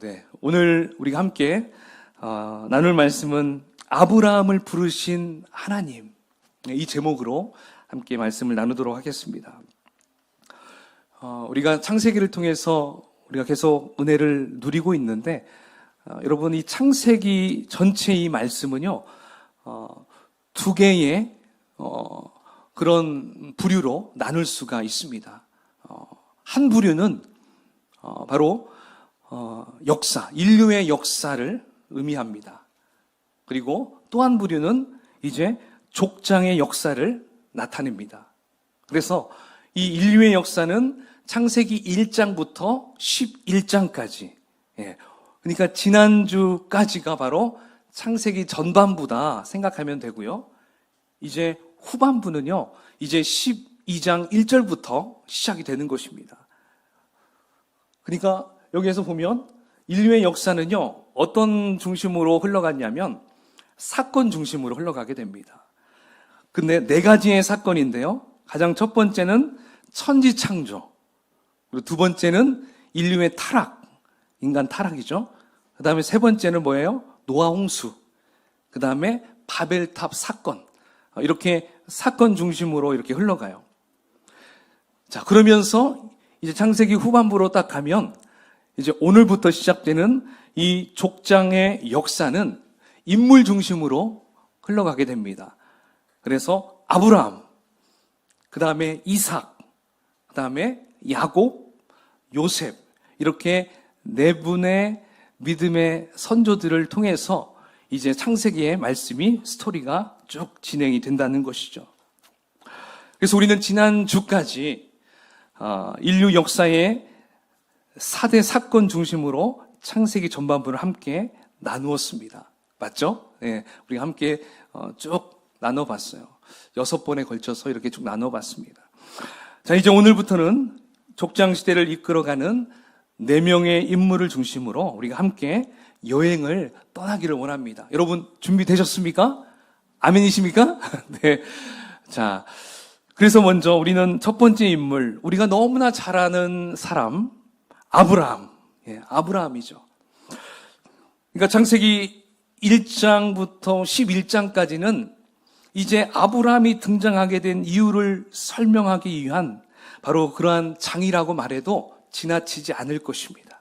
네, 오늘 우리가 함께 나눌 말씀은 아브라함을 부르신 하나님, 이 제목으로 함께 말씀을 나누도록 하겠습니다. 우리가 창세기를 통해서 우리가 계속 은혜를 누리고 있는데 여러분, 이 창세기 전체 이 말씀은요 두 개의 그런 부류로 나눌 수가 있습니다. 한 부류는 바로 역사, 인류의 역사를 의미합니다. 그리고 또 한 부류는 이제 족장의 역사를 나타냅니다. 그래서 이 인류의 역사는 창세기 1장부터 11장까지, 그러니까 지난주까지가 바로 창세기 전반부다 생각하면 되고요. 이제 후반부는요, 이제 12장 1절부터 시작이 되는 것입니다. 그러니까 여기에서 보면 인류의 역사는요, 어떤 중심으로 흘러갔냐면 사건 중심으로 흘러가게 됩니다. 근데 네 가지의 사건인데요. 가장 첫 번째는 천지 창조, 그리고 두 번째는 인류의 타락, 인간 타락이죠. 그 다음에 세 번째는 뭐예요? 노아 홍수. 그 다음에 바벨탑 사건. 이렇게 사건 중심으로 이렇게 흘러가요. 자, 그러면서 이제 창세기 후반부로 딱 가면 이제 오늘부터 시작되는 이 족장의 역사는 인물 중심으로 흘러가게 됩니다. 그래서 아브라함, 그 다음에 이삭, 그 다음에 야곱, 요셉, 이렇게 네 분의 믿음의 선조들을 통해서 이제 창세기의 말씀이, 스토리가 쭉 진행이 된다는 것이죠. 그래서 우리는 지난주까지 인류 역사의 4대 사건 중심으로 창세기 전반부를 함께 나누었습니다. 맞죠? 네, 우리가 함께 쭉 나눠봤어요. 6번에 걸쳐서 이렇게 쭉 나눠봤습니다. 자, 이제 오늘부터는 족장 시대를 이끌어가는 4명의 인물을 중심으로 우리가 함께 여행을 떠나기를 원합니다. 여러분 준비되셨습니까? 아멘이십니까? 네. 자, 그래서 먼저 우리는 첫 번째 인물, 우리가 너무나 잘 아는 사람, 아브라함. 아브라함이죠. 그러니까 창세기 1장부터 11장까지는 이제 아브라함이 등장하게 된 이유를 설명하기 위한 바로 그러한 장이라고 말해도 지나치지 않을 것입니다.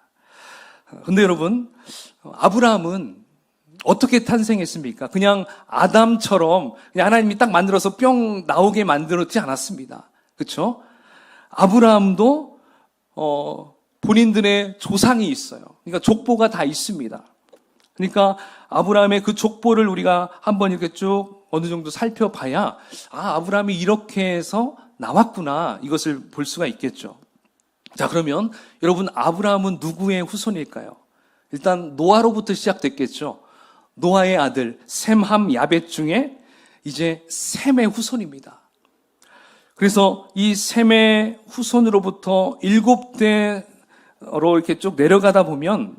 그런데 여러분, 아브라함은 어떻게 탄생했습니까? 그냥 아담처럼 그냥 하나님이 딱 만들어서 뿅 나오게 만들었지 않았습니다. 그렇죠? 아브라함도 본인들의 조상이 있어요. 그러니까 족보가 다 있습니다. 그러니까 아브라함의 그 족보를 우리가 한번 이렇게 쭉 어느 정도 살펴봐야 아브라함이 이렇게 해서 나왔구나, 이것을 볼 수가 있겠죠. 자, 그러면 여러분, 아브라함은 누구의 후손일까요? 일단 노아로부터 시작됐겠죠. 노아의 아들 셈, 함, 야벳 중에 이제 셈의 후손입니다. 그래서 이 셈의 후손으로부터 7대로 이렇게 쭉 내려가다 보면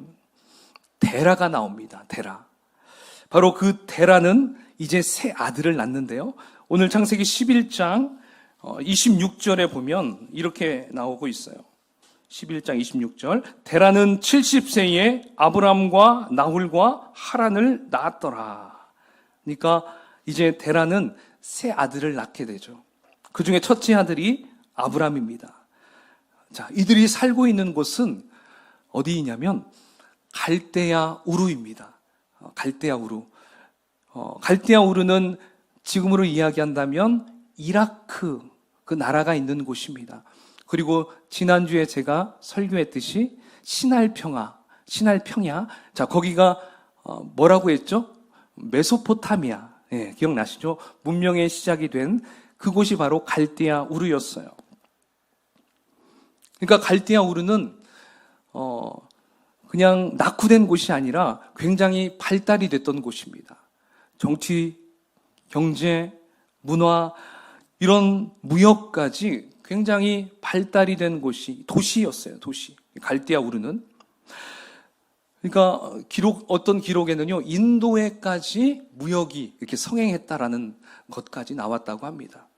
데라가 나옵니다. 데라. 바로 그 데라는 이제 세 아들을 낳는데요. 오늘 창세기 11장 26절에 보면 이렇게 나오고 있어요. 11장 26절. 데라는 70세에 아브람과 나홀과 하란을 낳았더라. 그러니까 이제 데라는 세 아들을 낳게 되죠. 그 중에 첫째 아들이 아브람입니다. 자, 이들이 살고 있는 곳은 어디이냐면 갈대아 우르입니다. 갈대아 우르. 갈대아 우르는 지금으로 이야기한다면 이라크, 그 나라가 있는 곳입니다. 그리고 지난주에 제가 설교했듯이 신할평야. 자, 거기가 뭐라고 했죠? 메소포타미아. 기억나시죠? 문명의 시작이 된 그곳이 바로 갈대아 우르였어요. 그러니까 갈대아 우르는 그냥 낙후된 곳이 아니라 굉장히 발달이 됐던 곳입니다. 정치, 경제, 문화, 이런 무역까지 굉장히 발달이 된 곳이 도시였어요. 도시. 갈대아 우르는. 그러니까 어떤 기록에는요, 인도에까지 무역이 이렇게 성행했다라는 것까지 나왔다고 합니다.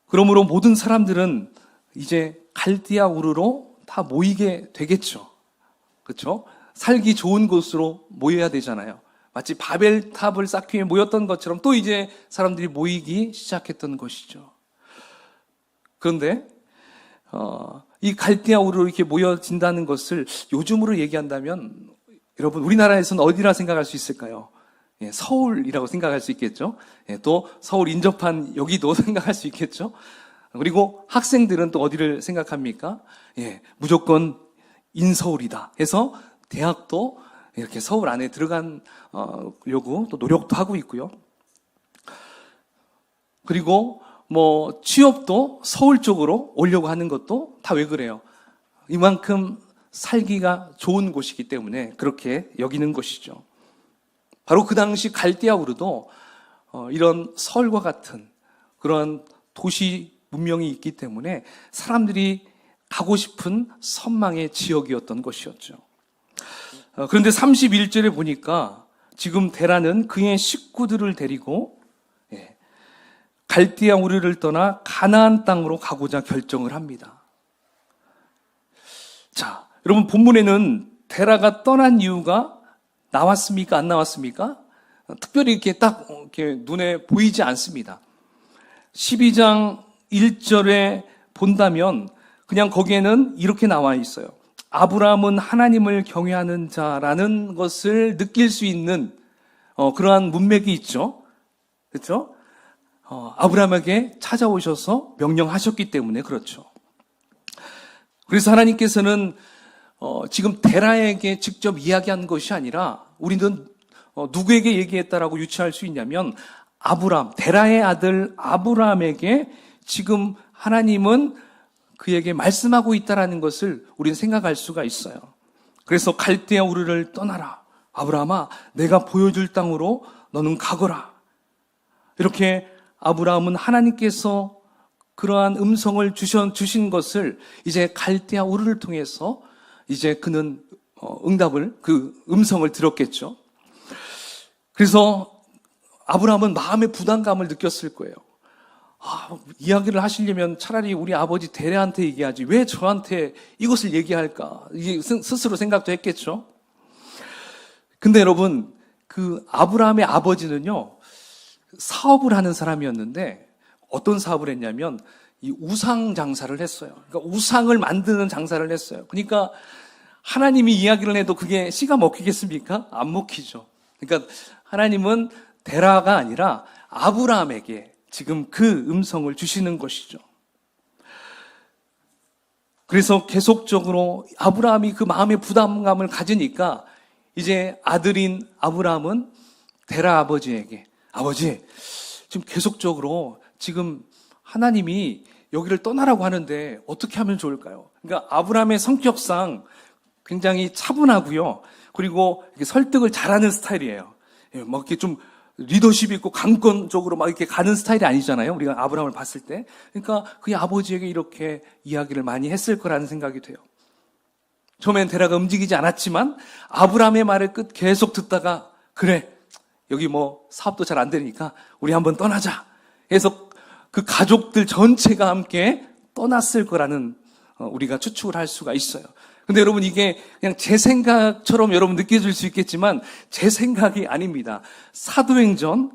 그러므로 모든 사람들은 이제 갈대아 우르로 다 모이게 되겠죠. 그렇죠? 살기 좋은 곳으로 모여야 되잖아요. 마치 바벨탑을 쌓기 위해 모였던 것처럼 또 이제 사람들이 모이기 시작했던 것이죠. 그런데 이 갈대아 우르로 이렇게 모여진다는 것을 요즘으로 얘기한다면 여러분 우리나라에서는 어디라 생각할 수 있을까요? 예, 서울이라고 생각할 수 있겠죠. 예, 또 서울 인접한 여기도 생각할 수 있겠죠. 그리고 학생들은 또 어디를 생각합니까? 예, 무조건 인서울이다 해서 대학도 이렇게 서울 안에 들어가려고 또 노력도 하고 있고요. 그리고 뭐 취업도 서울 쪽으로 오려고 하는 것도 다 왜 그래요? 이만큼 살기가 좋은 곳이기 때문에 그렇게 여기는 것이죠. 바로 그 당시 갈대아 우르도 이런 서울과 같은 그런 도시 문명이 있기 때문에 사람들이 가고 싶은 선망의 지역이었던 것이었죠. 그런데 31절에 보니까 지금 데라는 그의 식구들을 데리고 갈대아 우르를 떠나 가나안 땅으로 가고자 결정을 합니다. 자, 여러분 본문에는 데라가 떠난 이유가 나왔습니까? 안 나왔습니까? 특별히 이렇게 딱 이렇게 눈에 보이지 않습니다. 12장 1절에 본다면 그냥 거기에는 이렇게 나와 있어요. 아브라함은 하나님을 경외하는 자라는 것을 느낄 수 있는 그러한 문맥이 있죠. 그렇죠? 아브라함에게 찾아오셔서 명령하셨기 때문에 그렇죠. 그래서 하나님께서는 지금 데라에게 직접 이야기한 것이 아니라 우리는 누구에게 얘기했다라고 유추할 수 있냐면 아브라함, 데라의 아들 아브라함에게 지금 하나님은 그에게 말씀하고 있다라는 것을 우리는 생각할 수가 있어요. 그래서 갈대아 우르를 떠나라. 아브라함아, 내가 보여줄 땅으로 너는 가거라. 이렇게 아브라함은 하나님께서 그러한 음성을 주신 것을 이제 갈대아 우르를 통해서 이제 그는 응답을, 그 음성을 들었겠죠. 그래서 아브라함은 마음의 부담감을 느꼈을 거예요. 이야기를 하시려면 차라리 우리 아버지 데라한테 얘기하지 왜 저한테 이것을 얘기할까? 이게 스스로 생각도 했겠죠. 근데 여러분, 그 아브라함의 아버지는요, 사업을 하는 사람이었는데 어떤 사업을 했냐면 이 우상 장사를 했어요. 그러니까 우상을 만드는 장사를 했어요. 그러니까 하나님이 이야기를 해도 그게 씨가 먹히겠습니까? 안 먹히죠. 그러니까 하나님은 데라가 아니라 아브라함에게 지금 그 음성을 주시는 것이죠. 그래서 계속적으로 아브라함이 그 마음의 부담감을 가지니까 이제 아들인 아브라함은 데라 아버지에게 아버지, 지금 계속적으로 지금 하나님이 여기를 떠나라고 하는데 어떻게 하면 좋을까요? 그러니까 아브라함의 성격상 굉장히 차분하고요. 그리고 설득을 잘하는 스타일이에요. 막 이렇게 좀 리더십 있고 강권적으로 막 이렇게 가는 스타일이 아니잖아요. 우리가 아브라함을 봤을 때. 그러니까 그의 아버지에게 이렇게 이야기를 많이 했을 거라는 생각이 돼요. 처음엔 데라가 움직이지 않았지만 아브라함의 말을 계속 듣다가 그래, 여기 뭐 사업도 잘 안 되니까 우리 한번 떠나자 해서 그 가족들 전체가 함께 떠났을 거라는 우리가 추측을 할 수가 있어요. 근데 여러분 이게 그냥 제 생각처럼 여러분 느껴질 수 있겠지만 제 생각이 아닙니다. 사도행전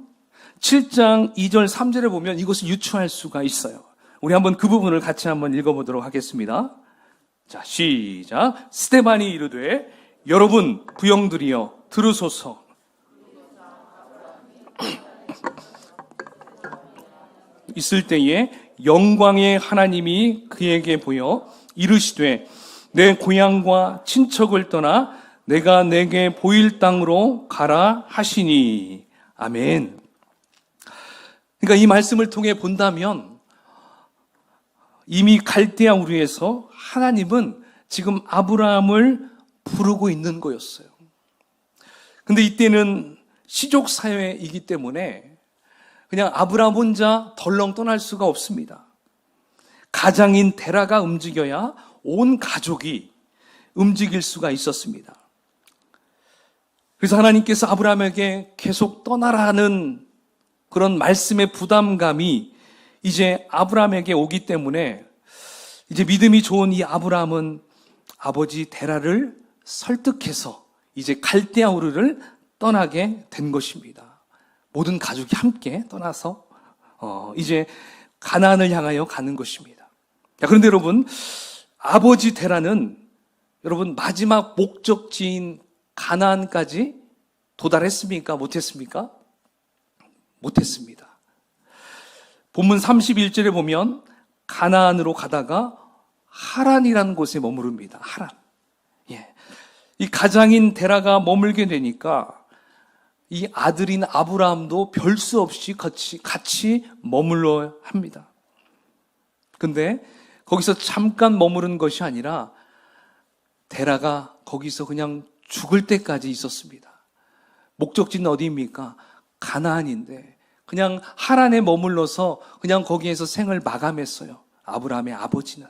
7장 2절 3절에 보면 이것을 유추할 수가 있어요. 우리 한번 그 부분을 같이 한번 읽어보도록 하겠습니다. 자, 시작. 스데반이 이르되 여러분 부영들이여 들으소서. 있을 때에 영광의 하나님이 그에게 보여 이르시되 내 고향과 친척을 떠나 내가 내게 보일 땅으로 가라 하시니. 아멘. 그러니까 이 말씀을 통해 본다면 이미 갈대아 우르에서 하나님은 지금 아브라함을 부르고 있는 거였어요. 근데 이때는 시족 사회이기 때문에 그냥 아브라함 혼자 덜렁 떠날 수가 없습니다. 가장인 데라가 움직여야 온 가족이 움직일 수가 있었습니다. 그래서 하나님께서 아브라함에게 계속 떠나라는 그런 말씀의 부담감이 이제 아브라함에게 오기 때문에 이제 믿음이 좋은 이 아브라함은 아버지 데라를 설득해서 이제 갈대아 우르를 떠나게 된 것입니다. 모든 가족이 함께 떠나서 이제 가나안을 향하여 가는 것입니다. 그런데 여러분, 아버지 데라는 여러분 마지막 목적지인 가나안까지 도달했습니까? 못했습니까? 못했습니다. 본문 31절에 보면 가나안으로 가다가 하란이라는 곳에 머무릅니다. 하란. 이 가장인 데라가 머물게 되니까 이 아들인 아브라함도 별 수 없이 같이 머물러 합니다. 근데 거기서 잠깐 머무른 것이 아니라 데라가 거기서 그냥 죽을 때까지 있었습니다. 목적지는 어디입니까? 가나안인데 그냥 하란에 머물러서 그냥 거기에서 생을 마감했어요. 아브라함의 아버지는.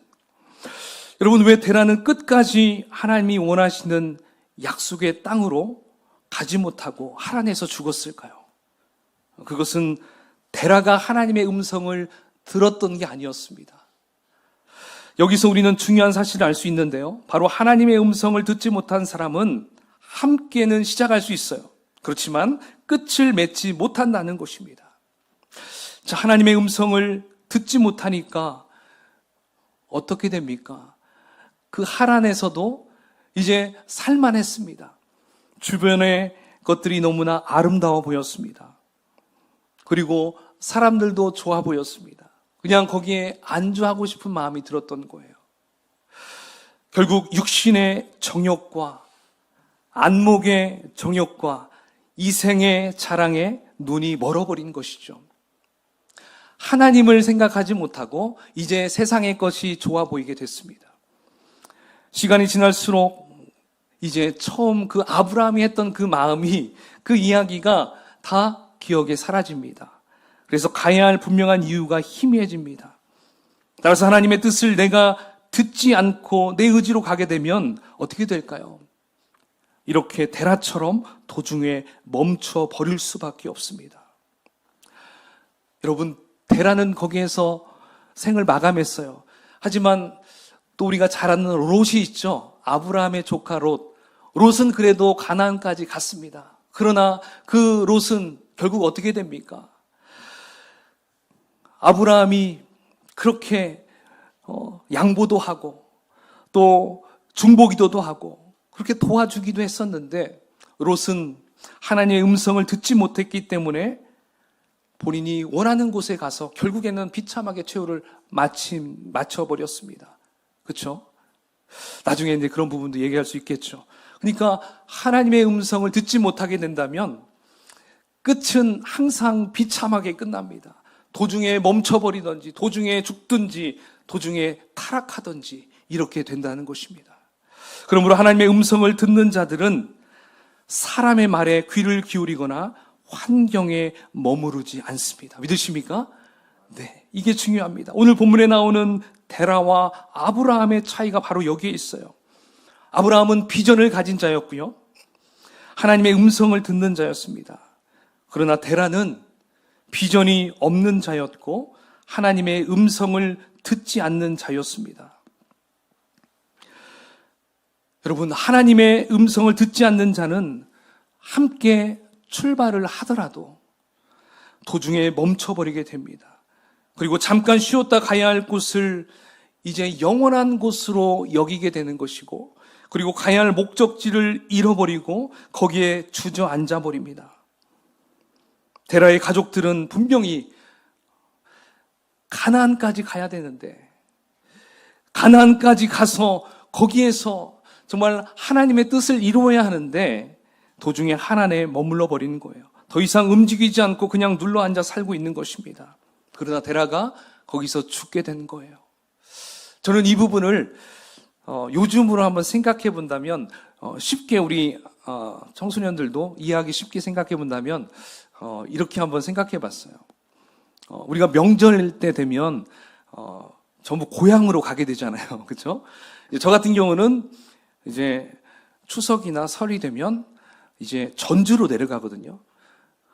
여러분, 왜 데라는 끝까지 하나님이 원하시는 약속의 땅으로 가지 못하고 하란에서 죽었을까요? 그것은 데라가 하나님의 음성을 들었던 게 아니었습니다. 여기서 우리는 중요한 사실을 알 수 있는데요. 바로 하나님의 음성을 듣지 못한 사람은 함께는 시작할 수 있어요. 그렇지만 끝을 맺지 못한다는 것입니다. 자, 하나님의 음성을 듣지 못하니까 어떻게 됩니까? 그 하란에서도 이제 살만했습니다. 주변의 것들이 너무나 아름다워 보였습니다. 그리고 사람들도 좋아 보였습니다. 그냥 거기에 안주하고 싶은 마음이 들었던 거예요. 결국 육신의 정욕과 안목의 정욕과 이생의 자랑에 눈이 멀어버린 것이죠. 하나님을 생각하지 못하고 이제 세상의 것이 좋아 보이게 됐습니다. 시간이 지날수록 이제 처음 그 아브라함이 했던 그 마음이, 그 이야기가 다 기억에 사라집니다. 그래서 가야 할 분명한 이유가 희미해집니다. 따라서 하나님의 뜻을 내가 듣지 않고 내 의지로 가게 되면 어떻게 될까요? 이렇게 데라처럼 도중에 멈춰 버릴 수밖에 없습니다. 여러분, 데라는 거기에서 생을 마감했어요. 하지만 또 우리가 잘 아는 롯이 있죠. 아브라함의 조카 롯. 롯은 그래도 가나안까지 갔습니다. 그러나 그 롯은 결국 어떻게 됩니까? 아브라함이 그렇게 양보도 하고 또 중보기도도 하고 그렇게 도와주기도 했었는데 롯은 하나님의 음성을 듣지 못했기 때문에 본인이 원하는 곳에 가서 결국에는 비참하게 최후를 마쳐버렸습니다. 그렇죠? 나중에 이제 그런 부분도 얘기할 수 있겠죠. 그러니까 하나님의 음성을 듣지 못하게 된다면 끝은 항상 비참하게 끝납니다. 도중에 멈춰버리든지 도중에 죽든지 도중에 타락하든지 이렇게 된다는 것입니다. 그러므로 하나님의 음성을 듣는 자들은 사람의 말에 귀를 기울이거나 환경에 머무르지 않습니다. 믿으십니까? 네, 이게 중요합니다. 오늘 본문에 나오는 데라와 아브라함의 차이가 바로 여기에 있어요. 아브라함은 비전을 가진 자였고요. 하나님의 음성을 듣는 자였습니다. 그러나 데라는 비전이 없는 자였고 하나님의 음성을 듣지 않는 자였습니다. 여러분, 하나님의 음성을 듣지 않는 자는 함께 출발을 하더라도 도중에 멈춰버리게 됩니다. 그리고 잠깐 쉬었다 가야 할 곳을 이제 영원한 곳으로 여기게 되는 것이고, 그리고 가야 할 목적지를 잃어버리고 거기에 주저앉아 버립니다. 데라의 가족들은 분명히 가나안까지 가야 되는데, 가나안까지 가서 거기에서 정말 하나님의 뜻을 이루어야 하는데 도중에 하란에 머물러 버리는 거예요. 더 이상 움직이지 않고 그냥 눌러 앉아 살고 있는 것입니다. 그러나 데라가 거기서 죽게 된 거예요. 저는 이 부분을 요즘으로 한번 생각해 본다면 쉽게 우리 청소년들도 이해하기 쉽게 생각해 본다면 이렇게 한번 생각해 봤어요. 우리가 명절 때 되면 전부 고향으로 가게 되잖아요. 그렇죠? 저 같은 경우는 이제 추석이나 설이 되면 이제 전주로 내려가거든요.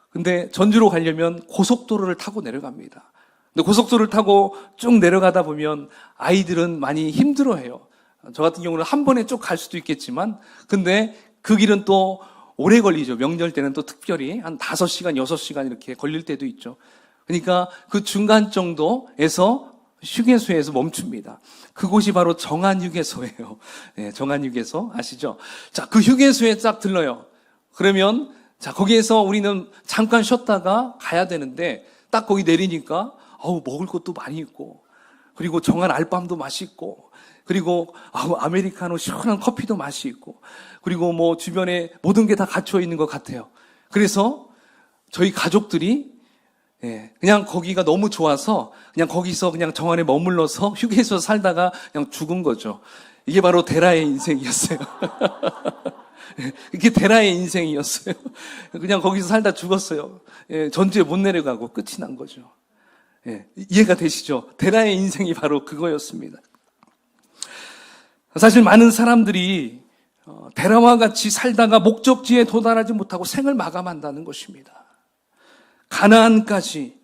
근데 전주로 가려면 고속도로를 타고 내려갑니다. 근데 고속도로를 타고 쭉 내려가다 보면 아이들은 많이 힘들어해요. 저 같은 경우는 한 번에 쭉 갈 수도 있겠지만, 근데 그 길은 또 오래 걸리죠. 명절 때는 또 특별히 한 5시간, 6시간 이렇게 걸릴 때도 있죠. 그러니까 그 중간 정도에서 휴게소에서 멈춥니다. 그곳이 바로 정한휴게소예요. 네, 정한휴게소 아시죠? 자, 그 휴게소에 딱 들러요. 그러면 자, 거기에서 우리는 잠깐 쉬었다가 가야 되는데 딱 거기 내리니까 먹을 것도 많이 있고, 그리고 정한 알밤도 맛있고, 그리고 아메리카노 시원한 커피도 맛이 있고, 그리고 뭐 주변에 모든 게 다 갖춰 있는 것 같아요. 그래서 저희 가족들이 그냥 거기가 너무 좋아서 그냥 거기서 그냥 정안에 머물러서 휴게소 살다가 그냥 죽은 거죠. 이게 바로 데라의 인생이었어요. 이게 데라의 인생이었어요. 그냥 거기서 살다 죽었어요. 전주에 못 내려가고 끝이 난 거죠. 이해가 되시죠? 데라의 인생이 바로 그거였습니다. 사실 많은 사람들이 데라와 같이 살다가 목적지에 도달하지 못하고 생을 마감한다는 것입니다. 가나안까지,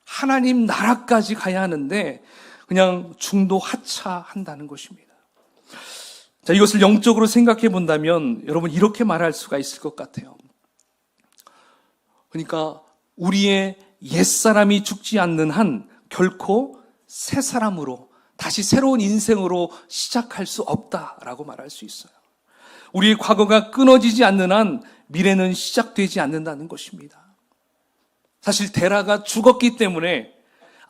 하나님 나라까지 가야 하는데 그냥 중도 하차한다는 것입니다. 자, 이것을 영적으로 생각해 본다면 여러분 이렇게 말할 수가 있을 것 같아요. 그러니까 우리의 옛사람이 죽지 않는 한 결코 새 사람으로 다시 새로운 인생으로 시작할 수 없다라고 말할 수 있어요. 우리의 과거가 끊어지지 않는 한 미래는 시작되지 않는다는 것입니다. 사실 데라가 죽었기 때문에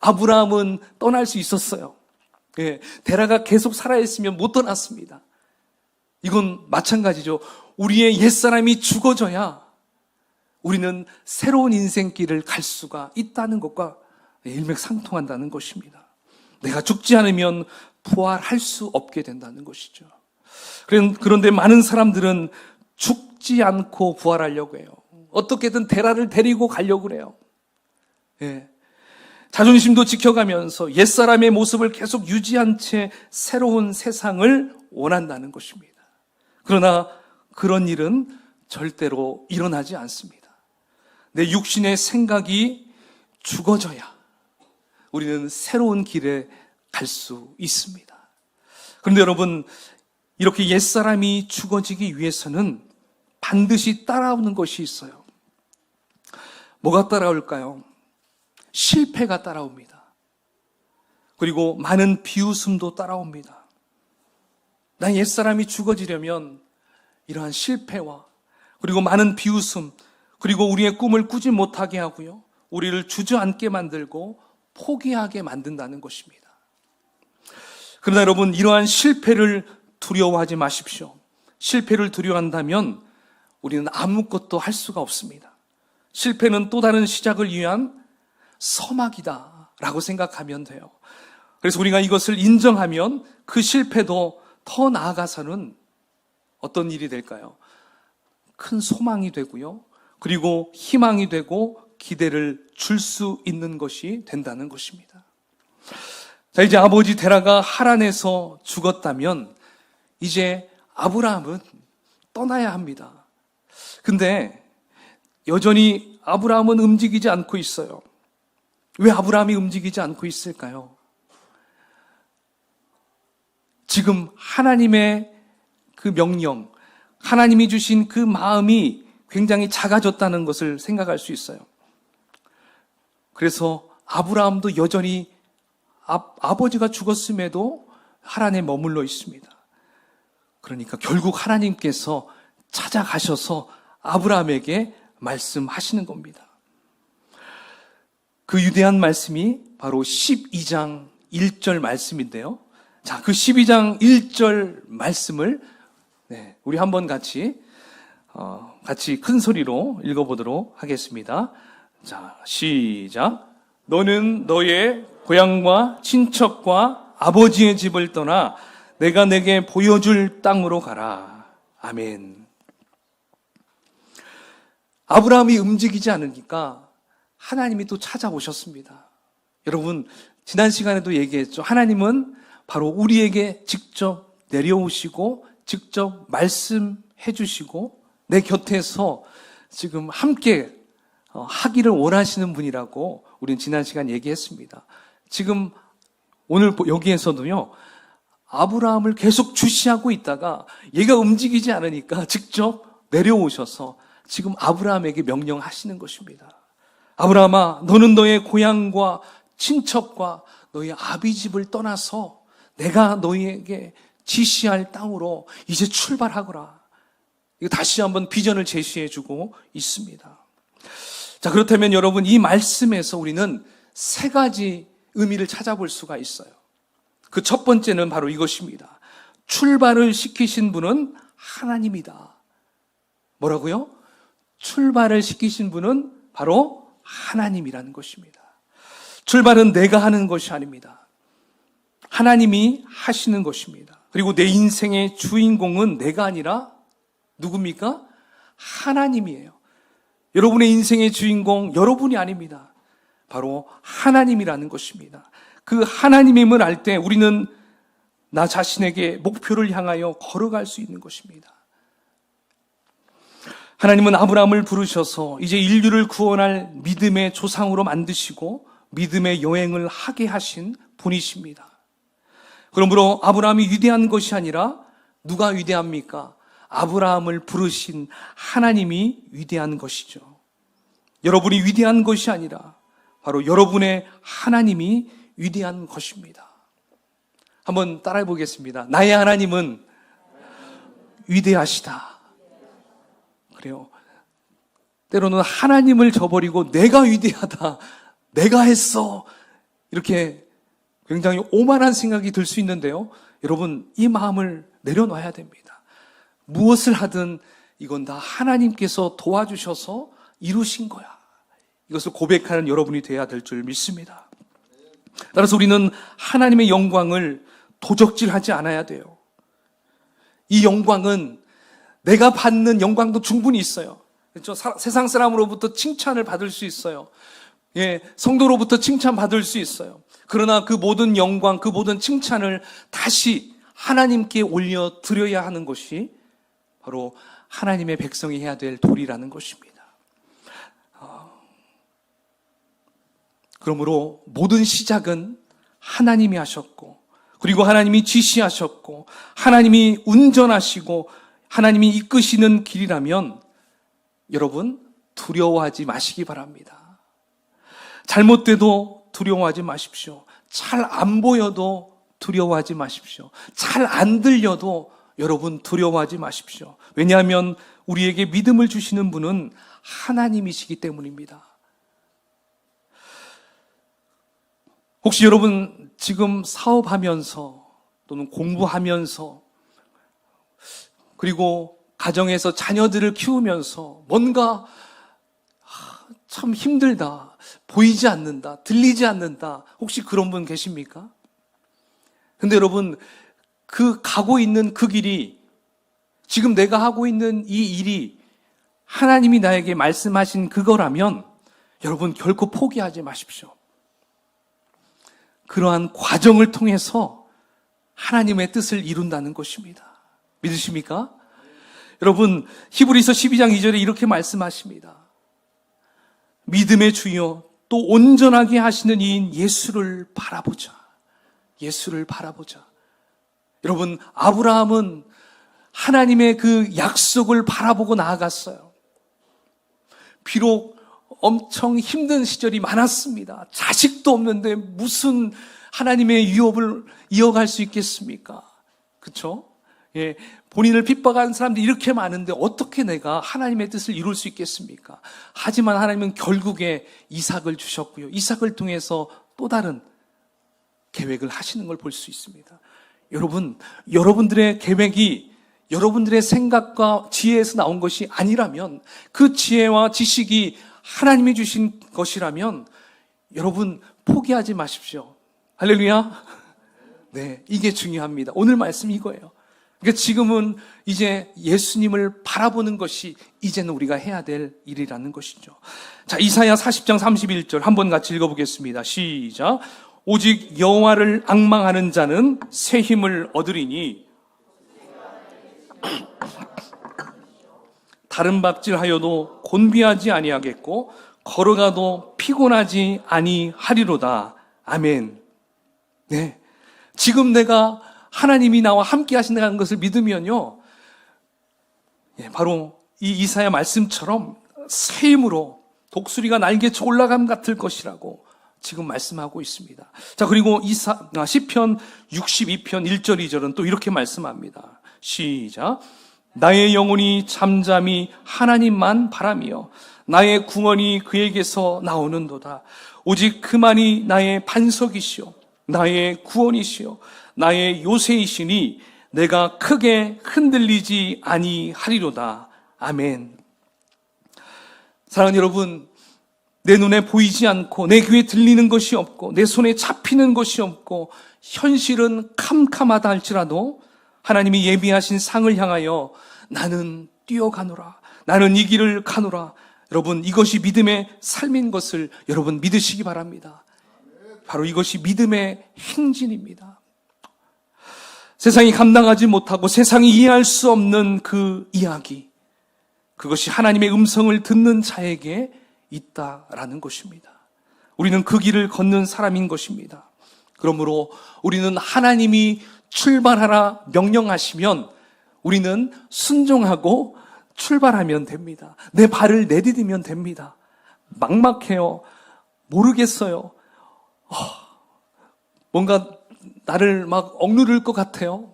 아브라함은 떠날 수 있었어요. 데라가 계속 살아있으면 못 떠났습니다. 이건 마찬가지죠. 우리의 옛사람이 죽어져야 우리는 새로운 인생길을 갈 수가 있다는 것과 일맥상통한다는 것입니다. 내가 죽지 않으면 부활할 수 없게 된다는 것이죠. 그런데 많은 사람들은 죽지 않고 부활하려고 해요. 어떻게든 데라를 데리고 가려고 그래요. 자존심도 지켜가면서 옛사람의 모습을 계속 유지한 채 새로운 세상을 원한다는 것입니다. 그러나 그런 일은 절대로 일어나지 않습니다. 내 육신의 생각이 죽어져야 우리는 새로운 길에 갈 수 있습니다. 그런데 여러분, 이렇게 옛사람이 죽어지기 위해서는 반드시 따라오는 것이 있어요. 뭐가 따라올까요? 실패가 따라옵니다. 그리고 많은 비웃음도 따라옵니다. 난 옛사람이 죽어지려면 이러한 실패와 그리고 많은 비웃음, 그리고 우리의 꿈을 꾸지 못하게 하고요, 우리를 주저앉게 만들고 포기하게 만든다는 것입니다. 그러나 여러분, 이러한 실패를 두려워하지 마십시오. 실패를 두려워한다면 우리는 아무것도 할 수가 없습니다. 실패는 또 다른 시작을 위한 서막이다라고 생각하면 돼요. 그래서 우리가 이것을 인정하면 그 실패도 더 나아가서는 어떤 일이 될까요? 큰 소망이 되고요, 그리고 희망이 되고 기대를 줄 수 있는 것이 된다는 것입니다. 자, 이제 아버지 데라가 하란에서 죽었다면 이제 아브라함은 떠나야 합니다. 근데 여전히 아브라함은 움직이지 않고 있어요. 왜 아브라함이 움직이지 않고 있을까요? 지금 하나님의 그 명령, 하나님이 주신 그 마음이 굉장히 작아졌다는 것을 생각할 수 있어요. 그래서 아브라함도 여전히 아버지가 죽었음에도 하란에 머물러 있습니다. 그러니까 결국 하나님께서 찾아가셔서 아브라함에게 말씀하시는 겁니다. 그 위대한 말씀이 바로 12장 1절 말씀인데요. 자, 그 12장 1절 말씀을 우리 한번 같이 큰 소리로 읽어보도록 하겠습니다. 자, 시작. 너는 너의 고향과 친척과 아버지의 집을 떠나 내가 내게 보여줄 땅으로 가라. 아멘. 아브라함이 움직이지 않으니까 하나님이 또 찾아오셨습니다. 여러분, 지난 시간에도 얘기했죠. 하나님은 바로 우리에게 직접 내려오시고 직접 말씀해 주시고 내 곁에서 지금 함께 하기를 원하시는 분이라고 우리는 지난 시간 얘기했습니다. 지금 오늘 여기에서도요, 아브라함을 계속 주시하고 있다가 얘가 움직이지 않으니까 직접 내려오셔서 지금 아브라함에게 명령하시는 것입니다. 아브라함아, 너는 너의 고향과 친척과 너의 아비 집을 떠나서 내가 너희에게 지시할 땅으로 이제 출발하거라. 이거 다시 한번 비전을 제시해주고 있습니다. 자, 그렇다면 여러분, 이 말씀에서 우리는 세 가지 의미를 찾아볼 수가 있어요. 그 첫 번째는 바로 이것입니다. 출발을 시키신 분은 하나님이다. 뭐라고요? 출발을 시키신 분은 바로 하나님이라는 것입니다. 출발은 내가 하는 것이 아닙니다. 하나님이 하시는 것입니다. 그리고 내 인생의 주인공은 내가 아니라 누굽니까? 하나님이에요. 여러분의 인생의 주인공 여러분이 아닙니다. 바로 하나님이라는 것입니다. 그 하나님임을 알 때 우리는 나 자신에게 목표를 향하여 걸어갈 수 있는 것입니다. 하나님은 아브라함을 부르셔서 이제 인류를 구원할 믿음의 조상으로 만드시고 믿음의 여행을 하게 하신 분이십니다. 그러므로 아브라함이 위대한 것이 아니라 누가 위대합니까? 아브라함을 부르신 하나님이 위대한 것이죠. 여러분이 위대한 것이 아니라 바로 여러분의 하나님이 위대한 것입니다. 한번 따라해 보겠습니다. 나의 하나님은 위대하시다. 그래요. 때로는 하나님을 저버리고 내가 위대하다, 내가 했어, 이렇게 굉장히 오만한 생각이 들 수 있는데요. 여러분, 이 마음을 내려놔야 됩니다. 무엇을 하든 이건 다 하나님께서 도와주셔서 이루신 거야. 이것을 고백하는 여러분이 돼야 될 줄 믿습니다. 따라서 우리는 하나님의 영광을 도적질하지 않아야 돼요. 이 영광은 내가 받는 영광도 충분히 있어요. 그렇죠? 세상 사람으로부터 칭찬을 받을 수 있어요. 예, 성도로부터 칭찬 받을 수 있어요. 그러나 그 모든 영광, 그 모든 칭찬을 다시 하나님께 올려 드려야 하는 것이 바로 하나님의 백성이 해야 될 도리라는 것입니다. 그러므로 모든 시작은 하나님이 하셨고, 그리고 하나님이 지시하셨고, 하나님이 운전하시고, 하나님이 이끄시는 길이라면 여러분 두려워하지 마시기 바랍니다. 잘못돼도 두려워하지 마십시오. 잘 안 보여도 두려워하지 마십시오. 잘 안 들려도 여러분 두려워하지 마십시오. 왜냐하면 우리에게 믿음을 주시는 분은 하나님이시기 때문입니다. 혹시 여러분 지금 사업하면서 또는 공부하면서 그리고 가정에서 자녀들을 키우면서 뭔가 참 힘들다, 보이지 않는다, 들리지 않는다, 혹시 그런 분 계십니까? 근데 여러분, 그 가고 있는 그 길이, 지금 내가 하고 있는 이 일이 하나님이 나에게 말씀하신 그거라면 여러분 결코 포기하지 마십시오. 그러한 과정을 통해서 하나님의 뜻을 이룬다는 것입니다. 믿으십니까? 여러분, 히브리서 12장 2절에 이렇게 말씀하십니다. 믿음의 주여 또 온전하게 하시는 이인 예수를 바라보자. 예수를 바라보자. 여러분, 아브라함은 하나님의 그 약속을 바라보고 나아갔어요. 비록 엄청 힘든 시절이 많았습니다. 자식도 없는데 무슨 하나님의 유업을 이어갈 수 있겠습니까? 그렇죠? 예, 본인을 핍박하는 사람들이 이렇게 많은데 어떻게 내가 하나님의 뜻을 이룰 수 있겠습니까? 하지만 하나님은 결국에 이삭을 주셨고요. 이삭을 통해서 또 다른 계획을 하시는 걸 볼 수 있습니다. 여러분, 여러분들의 계획이 여러분들의 생각과 지혜에서 나온 것이 아니라면, 그 지혜와 지식이 하나님이 주신 것이라면 여러분 포기하지 마십시오. 할렐루야. 네, 이게 중요합니다. 오늘 말씀 이거예요. 그러니까 지금은 이제 예수님을 바라보는 것이 이제는 우리가 해야 될 일이라는 것이죠. 자, 이사야 40장 31절 한번 같이 읽어보겠습니다. 시작. 오직 여호와를 앙망하는 자는 새 힘을 얻으리니 다른 밭질하여도 곤비하지 아니하겠고 걸어가도 피곤하지 아니하리로다. 아멘. 네, 지금 내가 하나님이 나와 함께 하신다는 것을 믿으면요, 바로 이 이사야 말씀처럼 새 힘으로 독수리가 날개쳐 올라감 같을 것이라고 지금 말씀하고 있습니다. 자, 그리고 시편 62편 1절 2절은 또 이렇게 말씀합니다. 시작. 나의 영혼이 잠잠히 하나님만 바라며 나의 궁언이 그에게서 나오는도다. 오직 그만이 나의 반석이시오 나의 구원이시오 나의 요새이시니 내가 크게 흔들리지 아니하리로다. 아멘. 사랑하는 여러분, 내 눈에 보이지 않고 내 귀에 들리는 것이 없고 내 손에 잡히는 것이 없고 현실은 캄캄하다 할지라도 하나님이 예비하신 상을 향하여 나는 뛰어가노라, 나는 이 길을 가노라. 여러분, 이것이 믿음의 삶인 것을 여러분 믿으시기 바랍니다. 바로 이것이 믿음의 행진입니다. 세상이 감당하지 못하고 세상이 이해할 수 없는 그 이야기, 그것이 하나님의 음성을 듣는 자에게 있다라는 것입니다. 우리는 그 길을 걷는 사람인 것입니다. 그러므로 우리는 하나님이 출발하라 명령하시면 우리는 순종하고 출발하면 됩니다. 내 발을 내디디면 됩니다. 막막해요. 모르겠어요. 뭔가 나를 막 억누를 것 같아요.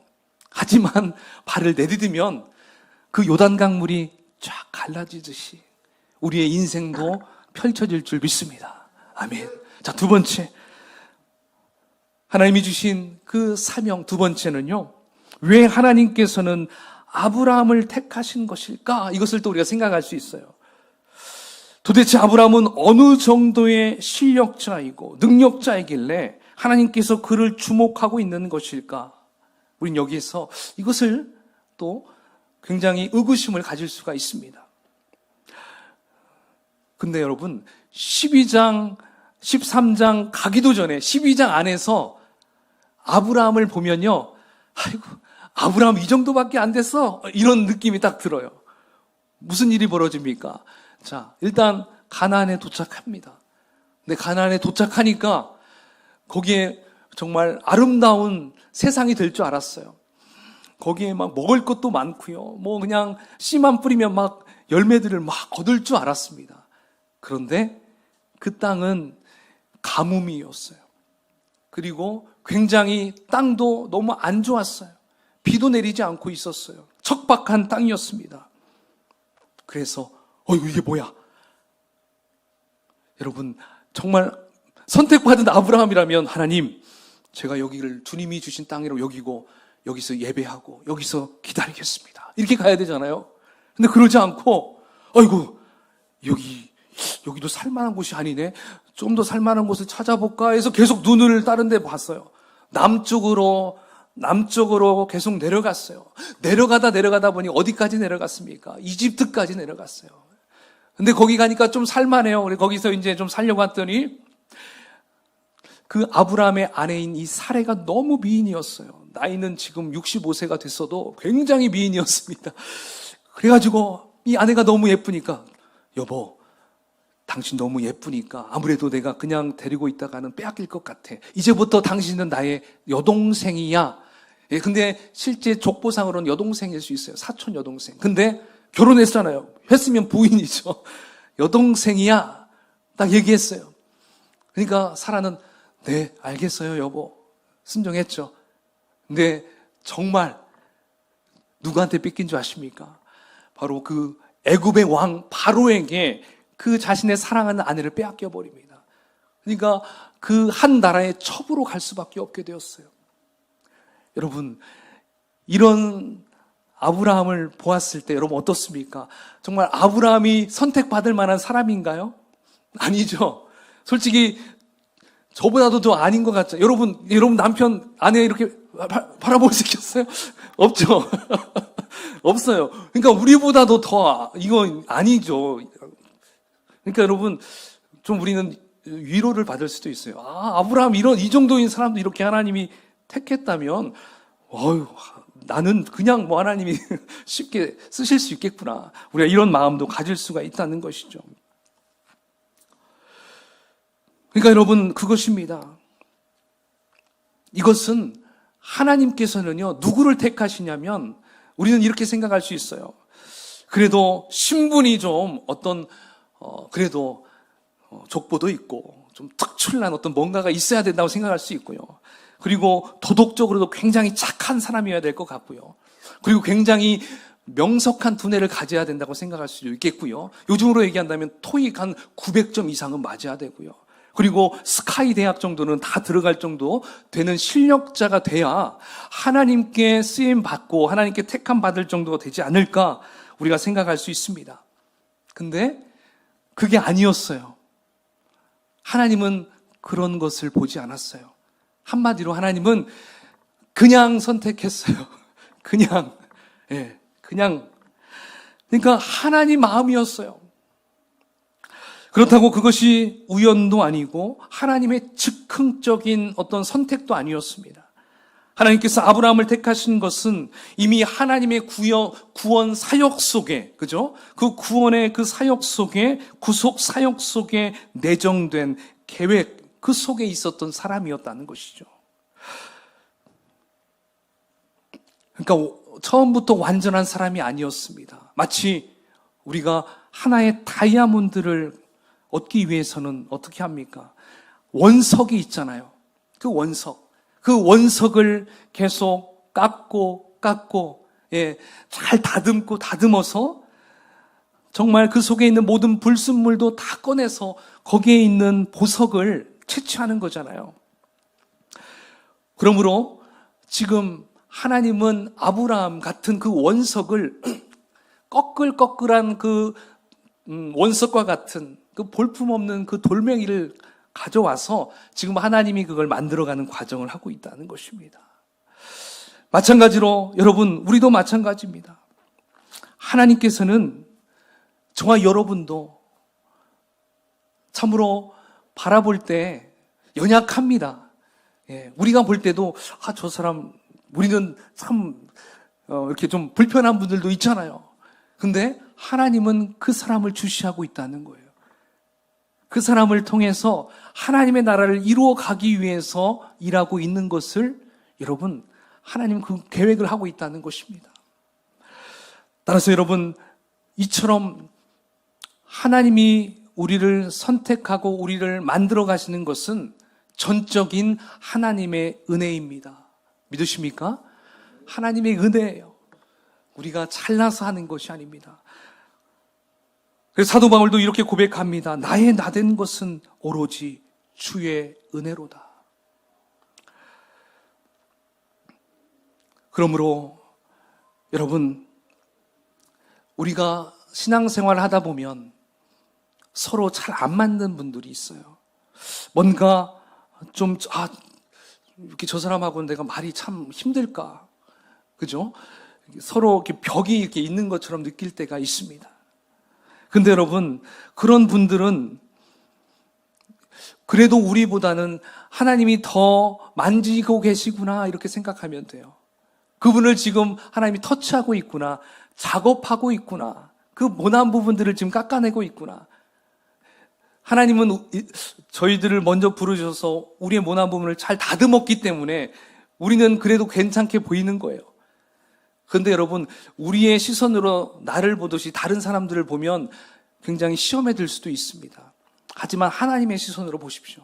하지만 발을 내디디면 그 요단강물이 쫙 갈라지듯이 우리의 인생도 펼쳐질 줄 믿습니다. 아멘. 자, 두 번째, 하나님이 주신 그 사명 두 번째는요, 왜 하나님께서는 아브라함을 택하신 것일까? 이것을 또 우리가 생각할 수 있어요. 도대체 아브라함은 어느 정도의 실력자이고 능력자이길래 하나님께서 그를 주목하고 있는 것일까? 우린 여기에서 이것을 또 굉장히 의구심을 가질 수가 있습니다. 근데 여러분, 12장, 13장 가기도 전에 12장 안에서 아브라함을 보면요, 아이고, 아브라함 이 정도밖에 안 됐어? 이런 느낌이 딱 들어요. 무슨 일이 벌어집니까? 자, 일단 가나안에 도착합니다. 근데 가나안에 도착하니까 거기에 정말 아름다운 세상이 될 줄 알았어요. 거기에 막 먹을 것도 많고요. 뭐 그냥 씨만 뿌리면 막 열매들을 막 거둘 줄 알았습니다. 그런데 그 땅은 가뭄이었어요. 그리고 굉장히 땅도 너무 안 좋았어요. 비도 내리지 않고 있었어요. 척박한 땅이었습니다. 그래서 이게 뭐야? 여러분, 정말 선택받은 아브라함이라면 하나님, 제가 여기를 주님이 주신 땅이라고 여기고 여기서 예배하고 여기서 기다리겠습니다. 이렇게 가야 되잖아요. 근데 그러지 않고 아이고, 여기도 살만한 곳이 아니네. 좀 더 살만한 곳을 찾아볼까 해서 계속 눈을 다른 데 봤어요. 남쪽으로 계속 내려갔어요. 내려가다 보니 어디까지 내려갔습니까? 이집트까지 내려갔어요. 근데 거기 가니까 좀 살만해요. 그래서 거기서 이제 좀 살려고 했더니 그 아브라함의 아내인 이 사레가 너무 미인이었어요. 나이는 지금 65세가 됐어도 굉장히 미인이었습니다. 그래가지고 이 아내가 너무 예쁘니까, 여보, 당신 너무 예쁘니까 아무래도 내가 그냥 데리고 있다가는 빼앗길 것 같아. 이제부터 당신은 나의 여동생이야. 근데 실제 족보상으로는 여동생일 수 있어요. 사촌 여동생. 근데 결혼했잖아요. 했으면 부인이죠. 여동생이야. 딱 얘기했어요. 그러니까 사라는 네, 알겠어요, 여보. 순종했죠. 근데 정말 누구한테 뺏긴 줄 아십니까? 바로 그 애굽의 왕 바로에게 그 자신의 사랑하는 아내를 빼앗겨 버립니다. 그러니까 그 한 나라의 첩으로 갈 수밖에 없게 되었어요. 여러분, 이런 아브라함을 보았을 때 여러분 어떻습니까? 정말 아브라함이 선택받을 만한 사람인가요? 아니죠. 솔직히 저보다도 더 아닌 것 같죠. 여러분 남편, 아내 이렇게 바라볼 수 있겠어요? 없죠. 없어요. 그러니까 우리보다도 더 이건 아니죠. 그러니까 여러분, 좀 우리는 위로를 받을 수도 있어요. 아브라함 이 정도인 사람도 이렇게 하나님이 택했다면, 나는 그냥 뭐 하나님이 쉽게 쓰실 수 있겠구나. 우리가 이런 마음도 가질 수가 있다는 것이죠. 그러니까 여러분, 그것입니다. 이것은 하나님께서는요, 누구를 택하시냐면 우리는 이렇게 생각할 수 있어요. 그래도 신분이 좀 그래도 족보도 있고 좀 특출난 어떤 뭔가가 있어야 된다고 생각할 수 있고요. 그리고 도덕적으로도 굉장히 착한 사람이어야 될 것 같고요. 그리고 굉장히 명석한 두뇌를 가져야 된다고 생각할 수도 있겠고요. 요즘으로 얘기한다면 토익 한 900점 이상은 맞아야 되고요. 그리고 스카이 대학 정도는 다 들어갈 정도 되는 실력자가 돼야 하나님께 쓰임 받고 하나님께 택함 받을 정도가 되지 않을까 우리가 생각할 수 있습니다. 근데 그게 아니었어요. 하나님은 그런 것을 보지 않았어요. 한마디로 하나님은 그냥 선택했어요. 그냥. 그러니까 하나님 마음이었어요. 그렇다고 그것이 우연도 아니고 하나님의 즉흥적인 어떤 선택도 아니었습니다. 하나님께서 아브라함을 택하신 것은 이미 하나님의 구원 사역 속에, 그죠? 그 구원의 그 사역 속에, 구속 사역 속에 내정된 계획, 그 속에 있었던 사람이었다는 것이죠. 그러니까 처음부터 완전한 사람이 아니었습니다. 마치 우리가 하나의 다이아몬드를 얻기 위해서는 어떻게 합니까? 원석이 있잖아요. 그 원석을 계속 깎고, 잘 다듬어서 정말 그 속에 있는 모든 불순물도 다 꺼내서 거기에 있는 보석을 채취하는 거잖아요. 그러므로 지금 하나님은 아브라함 같은 그 원석을 꺼끌꺼끌한 그 원석과 같은 그 볼품없는 그 돌멩이를 가져와서 지금 하나님이 그걸 만들어가는 과정을 하고 있다는 것입니다. 마찬가지로 여러분, 우리도 마찬가지입니다. 하나님께서는 저와 여러분도 참으로 바라볼 때 연약합니다. 우리가 볼 때도 저 사람 우리는 참 이렇게 좀 불편한 분들도 있잖아요. 근데 하나님은 그 사람을 주시하고 있다는 거예요. 그 사람을 통해서 하나님의 나라를 이루어 가기 위해서 일하고 있는 것을 여러분, 하나님 그 계획을 하고 있다는 것입니다. 따라서 여러분, 이처럼 하나님이 우리를 선택하고 우리를 만들어 가시는 것은 전적인 하나님의 은혜입니다. 믿으십니까? 하나님의 은혜예요. 우리가 잘나서 하는 것이 아닙니다. 그래서 사도 바울도 이렇게 고백합니다. 나의 나된 것은 오로지 주의 은혜로다. 그러므로 여러분, 우리가 신앙생활을 하다 보면 서로 잘 안 맞는 분들이 있어요. 뭔가 좀 이렇게 저 사람하고는 내가 말이 참 힘들까, 그죠? 서로 이렇게 벽이 이렇게 있는 것처럼 느낄 때가 있습니다. 근데 여러분, 그런 분들은 그래도 우리보다는 하나님이 더 만지고 계시구나 이렇게 생각하면 돼요. 그분을 지금 하나님이 터치하고 있구나, 작업하고 있구나, 그 모난 부분들을 지금 깎아내고 있구나. 하나님은 저희들을 먼저 부르셔서 우리의 모난 부분을 잘 다듬었기 때문에 우리는 그래도 괜찮게 보이는 거예요. 그런데 여러분, 우리의 시선으로 나를 보듯이 다른 사람들을 보면 굉장히 시험에 들 수도 있습니다. 하지만 하나님의 시선으로 보십시오.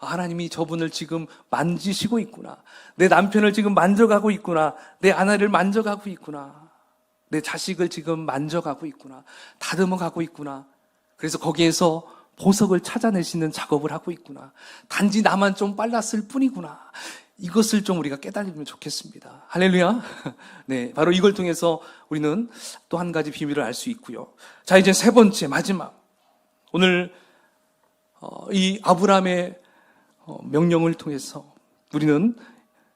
하나님이 저분을 지금 만지시고 있구나. 내 남편을 지금 만져가고 있구나. 내 아내를 만져가고 있구나. 내 자식을 지금 만져가고 있구나. 다듬어가고 있구나. 그래서 거기에서 보석을 찾아내시는 작업을 하고 있구나. 단지 나만 좀 빨랐을 뿐이구나. 이것을 좀 우리가 깨달으면 좋겠습니다. 할렐루야. 네, 바로 이걸 통해서 우리는 또 한 가지 비밀을 알 수 있고요. 자, 이제 세 번째, 마지막. 오늘 이 아브라함의 명령을 통해서 우리는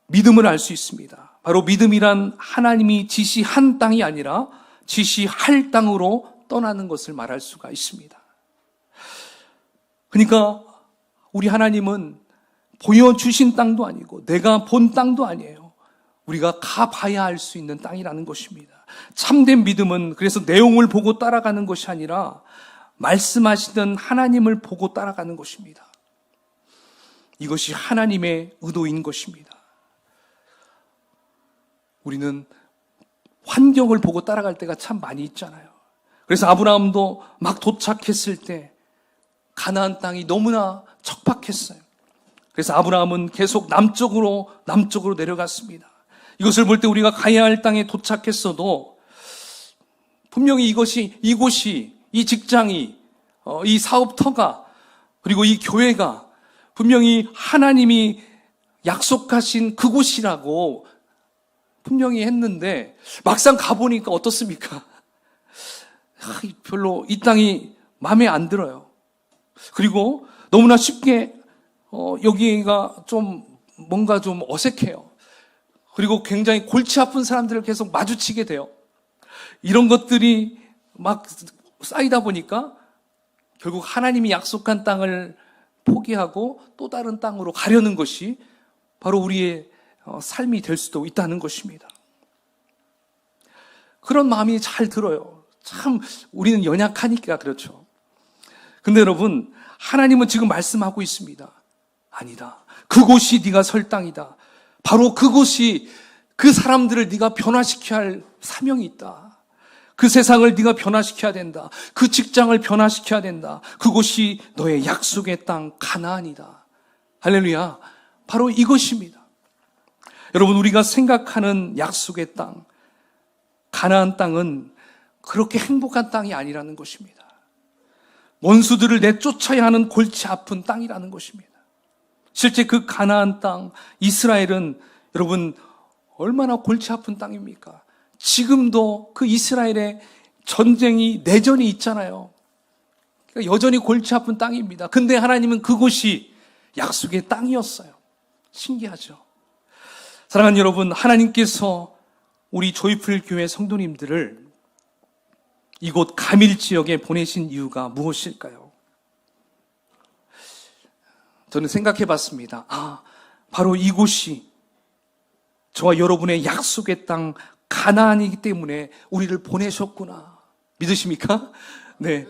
믿음을 알 수 있습니다. 바로 믿음이란 하나님이 지시한 땅이 아니라 지시할 땅으로 떠나는 것을 말할 수가 있습니다. 그러니까 우리 하나님은 보여주신 땅도 아니고 내가 본 땅도 아니에요. 우리가 가봐야 알 수 있는 땅이라는 것입니다. 참된 믿음은 그래서 내용을 보고 따라가는 것이 아니라 말씀하시던 하나님을 보고 따라가는 것입니다. 이것이 하나님의 의도인 것입니다. 우리는 환경을 보고 따라갈 때가 참 많이 있잖아요. 그래서 아브라함도 막 도착했을 때 가나안 땅이 너무나 척박했어요. 그래서 아브라함은 계속 남쪽으로 내려갔습니다. 이것을 볼 때 우리가 가야 할 땅에 도착했어도 분명히 이곳이, 이 직장이, 이 사업터가, 그리고 이 교회가 분명히 하나님이 약속하신 그곳이라고 분명히 했는데 막상 가보니까 어떻습니까? 별로 이 땅이 마음에 안 들어요. 그리고 너무나 쉽게 여기가 좀 뭔가 좀 어색해요. 그리고 굉장히 골치 아픈 사람들을 계속 마주치게 돼요. 이런 것들이 막 쌓이다 보니까 결국 하나님이 약속한 땅을 포기하고 또 다른 땅으로 가려는 것이 바로 우리의 삶이 될 수도 있다는 것입니다. 그런 마음이 잘 들어요. 참 우리는 연약하니까 그렇죠. 근데 여러분, 하나님은 지금 말씀하고 있습니다. 아니다. 그곳이 네가 설 땅이다. 바로 그곳이 그 사람들을 네가 변화시켜야 할 사명이 있다. 그 세상을 네가 변화시켜야 된다. 그 직장을 변화시켜야 된다. 그곳이 너의 약속의 땅 가나안이다. 할렐루야. 바로 이것입니다. 여러분, 우리가 생각하는 약속의 땅, 가나안 땅은 그렇게 행복한 땅이 아니라는 것입니다. 원수들을 내쫓아야 하는 골치 아픈 땅이라는 것입니다. 실제 그 가나안 땅, 이스라엘은 여러분 얼마나 골치 아픈 땅입니까? 지금도 그 이스라엘의 전쟁이, 내전이 있잖아요. 그러니까 여전히 골치 아픈 땅입니다. 근데 하나님은 그곳이 약속의 땅이었어요. 신기하죠? 사랑하는 여러분, 하나님께서 우리 조이풀 교회 성도님들을 이곳 가밀 지역에 보내신 이유가 무엇일까요? 저는 생각해 봤습니다. 바로 이곳이 저와 여러분의 약속의 땅 가나안이기 때문에 우리를 보내셨구나. 믿으십니까? 네.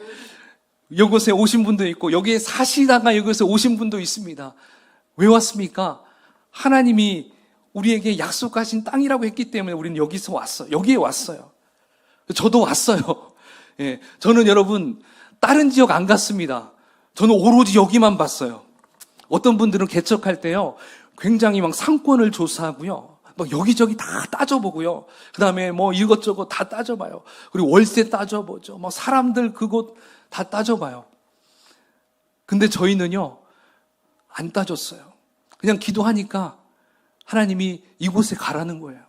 이곳에 오신 분도 있고 여기에 사시다가 여기서 오신 분도 있습니다. 왜 왔습니까? 하나님이 우리에게 약속하신 땅이라고 했기 때문에 우리는 여기서 왔어요. 여기에 왔어요. 저도 왔어요. 예, 저는 여러분 다른 지역 안 갔습니다. 저는 오로지 여기만 봤어요. 어떤 분들은 개척할 때요 굉장히 막 상권을 조사하고요, 막 여기저기 다 따져보고요, 그 다음에 뭐 이것저것 다 따져봐요. 그리고 월세 따져보죠. 뭐 사람들 그곳 다 따져봐요. 근데 저희는요 안 따졌어요. 그냥 기도하니까 하나님이 이곳에 가라는 거예요.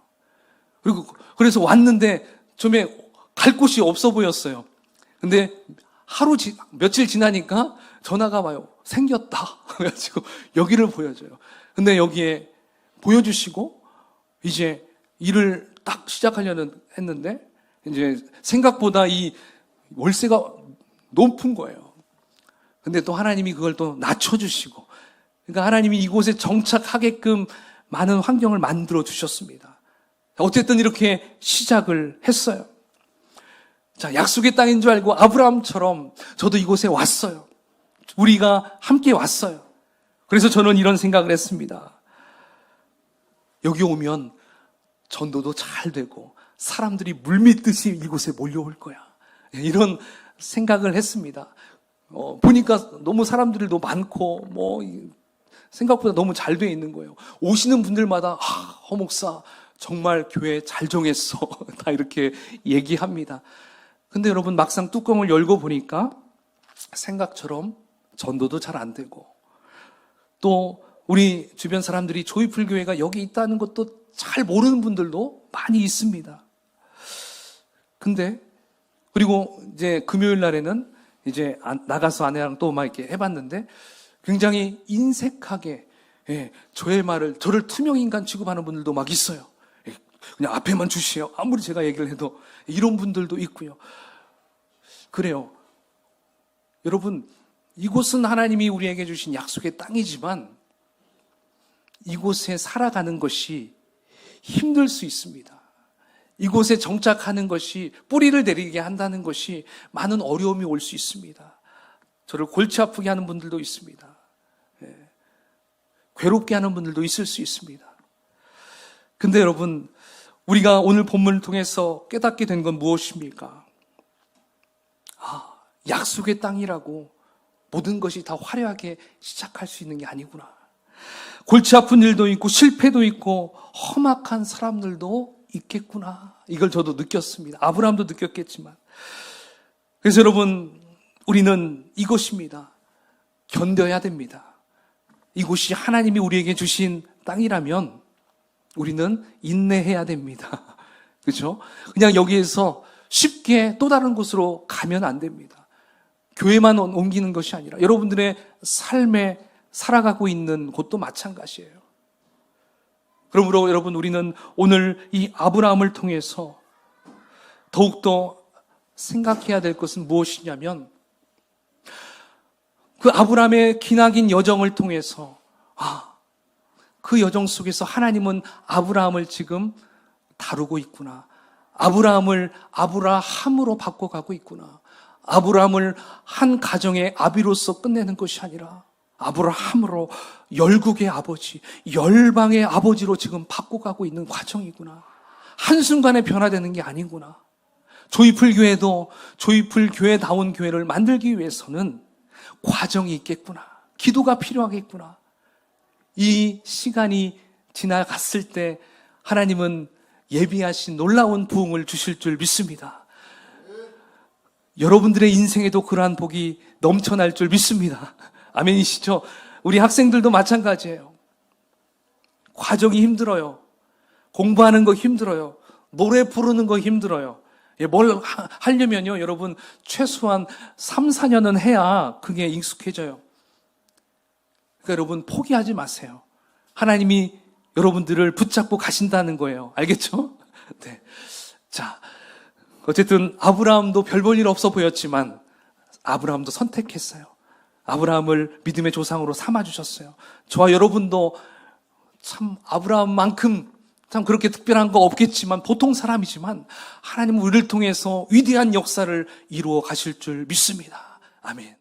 그리고 그래서 왔는데 처음에 갈 곳이 없어 보였어요. 근데 며칠 지나니까 전화가 와요. 생겼다. 그래가지고 여기를 보여줘요. 근데 여기에 보여주시고 이제 일을 딱 시작하려는 했는데 이제 생각보다 이 월세가 높은 거예요. 근데 또 하나님이 그걸 또 낮춰주시고, 그러니까 하나님이 이곳에 정착하게끔 많은 환경을 만들어 주셨습니다. 어쨌든 이렇게 시작을 했어요. 자, 약속의 땅인 줄 알고 아브라함처럼 저도 이곳에 왔어요. 우리가 함께 왔어요. 그래서 저는 이런 생각을 했습니다. 여기 오면 전도도 잘 되고 사람들이 물밀듯이 이곳에 몰려올 거야. 이런 생각을 했습니다. 보니까 너무 사람들도 많고 뭐 생각보다 너무 잘 돼 있는 거예요. 오시는 분들마다 허 목사 정말 교회 잘 정했어. 다 이렇게 얘기합니다. 근데 여러분 막상 뚜껑을 열고 보니까 생각처럼 전도도 잘 안 되고, 또 우리 주변 사람들이 조이풀 교회가 여기 있다는 것도 잘 모르는 분들도 많이 있습니다. 근데 그리고 이제 금요일 날에는 이제 나가서 아내랑 또 막 이렇게 해봤는데 굉장히 인색하게 저의 말을, 저를 투명인간 취급하는 분들도 막 있어요. 그냥 앞에만 주시오. 아무리 제가 얘기를 해도 이런 분들도 있고요. 그래요. 여러분, 이곳은 하나님이 우리에게 주신 약속의 땅이지만 이곳에 살아가는 것이 힘들 수 있습니다. 이곳에 정착하는 것이, 뿌리를 내리게 한다는 것이 많은 어려움이 올 수 있습니다. 저를 골치 아프게 하는 분들도 있습니다. 괴롭게 하는 분들도 있을 수 있습니다. 근데 여러분, 우리가 오늘 본문을 통해서 깨닫게 된 건 무엇입니까? 약속의 땅이라고 모든 것이 다 화려하게 시작할 수 있는 게 아니구나. 골치 아픈 일도 있고 실패도 있고 험악한 사람들도 있겠구나. 이걸 저도 느꼈습니다. 아브라함도 느꼈겠지만. 그래서 여러분, 우리는 이것입니다. 견뎌야 됩니다. 이곳이 하나님이 우리에게 주신 땅이라면 우리는 인내해야 됩니다. 그렇죠? 그냥 여기에서 쉽게 또 다른 곳으로 가면 안 됩니다. 교회만 옮기는 것이 아니라 여러분들의 삶에 살아가고 있는 곳도 마찬가지예요. 그러므로 여러분, 우리는 오늘 이 아브라함을 통해서 더욱더 생각해야 될 것은 무엇이냐면, 그 아브라함의 기나긴 여정을 통해서 그 여정 속에서 하나님은 아브라함을 지금 다루고 있구나. 아브라함을 아브라함으로 바꿔가고 있구나. 아브라함을 한 가정의 아비로서 끝내는 것이 아니라 아브라함으로 열국의 아버지, 열방의 아버지로 지금 바꿔가고 있는 과정이구나. 한순간에 변화되는 게 아니구나. 조이풀 교회도 조이풀 교회다운 교회를 만들기 위해서는 과정이 있겠구나. 기도가 필요하겠구나. 이 시간이 지나갔을 때 하나님은 예비하신 놀라운 부흥을 주실 줄 믿습니다. 여러분들의 인생에도 그러한 복이 넘쳐날 줄 믿습니다. 아멘이시죠? 우리 학생들도 마찬가지예요. 과정이 힘들어요. 공부하는 거 힘들어요. 노래 부르는 거 힘들어요. 뭘 하려면요, 여러분, 최소한 3, 4년은 해야 그게 익숙해져요. 그러니까 여러분, 포기하지 마세요. 하나님이 여러분들을 붙잡고 가신다는 거예요. 알겠죠? 네. 자, 어쨌든 아브라함도 별 볼 일 없어 보였지만 아브라함도 선택했어요. 아브라함을 믿음의 조상으로 삼아주셨어요. 저와 여러분도 참 아브라함만큼 참 그렇게 특별한 거 없겠지만 보통 사람이지만 하나님은 우리를 통해서 위대한 역사를 이루어 가실 줄 믿습니다. 아멘.